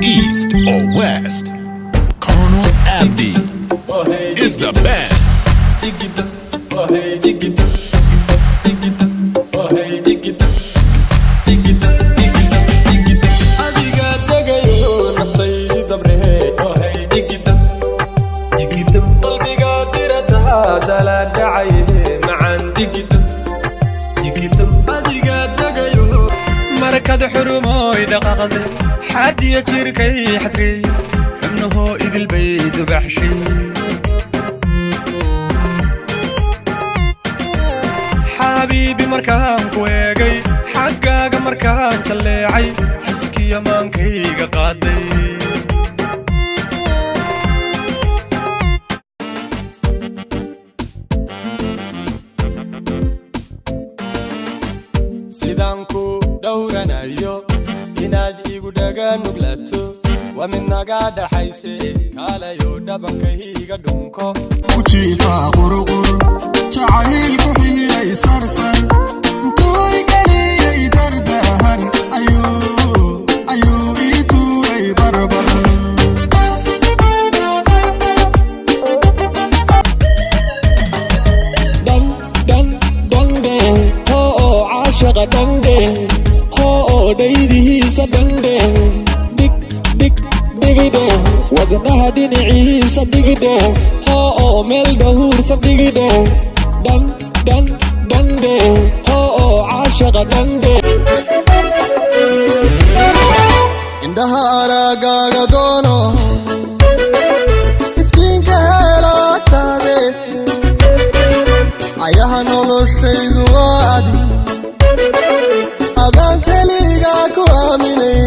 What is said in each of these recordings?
east or west, Colonel Abdi is the best. markad xurumoy dhaqaqday xadiya jirkay xadri xubnuhu idil bay dubaxshay xabiibi markaan ku eegay xaggaaga markaan talleecay xaskiya maankayga qaaday sidanku dhowranayo inaad igu dhaga nuglato waa mid naga dhaxayse kaalayo dhabankayga dhunko kujiifa quruqur jacaylku xiyay sarsar kuy galiyay dardahan ayuu ituuray barbar dangde ho dhaydihiisa dangde dhigidhe wadnaha dhinaciisa dhigidhe ho meel dhowrsa dhigidhe dangde ho caashaqa dangde indhaha aragaaga doono iftiinka heelaataade ayaha noloshaydu waa adi adaan keligaa ku aaminay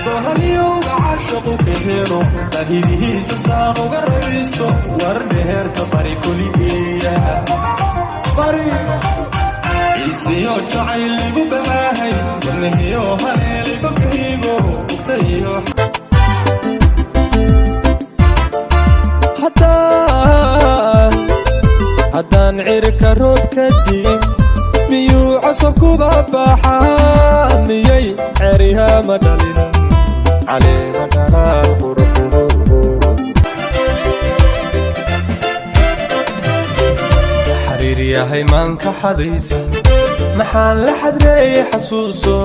dohaniyowga caashaqu ka helo dahidihiisa saan uga raysto war dheheerka bari kuligeeya bari ciisiyo jacayligu baahay wadnahiyo haleeligu kaygo ugtayo haddaan cirka rood ka digin miyuu cosabkuba baxaa miyay ceriha ma dhalin caleema dhalaal qurquhu xariir yahay maanka xadaysa maxaan la xadreeyey xasuuso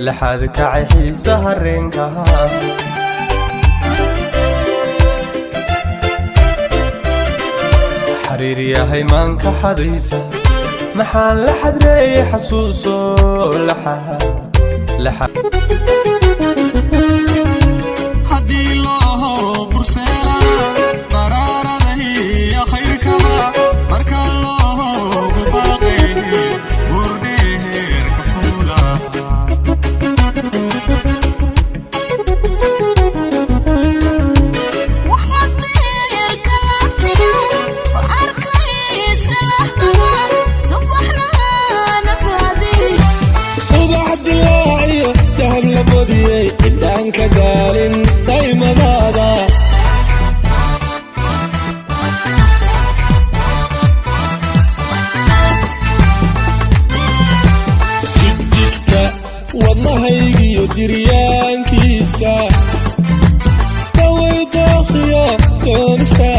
laxaad kacay xiisa hareenkaha xariir yahay maanka xadaysa maxaan la xadreeyey xasuuso haddii loo burseela baraaradahiya khayrkaba marka loogu baaqay buurdheerka fuula intaanka gaalin daymadaada jidka wadnahaygiyo diryaankiisa daway daakhiyo doonista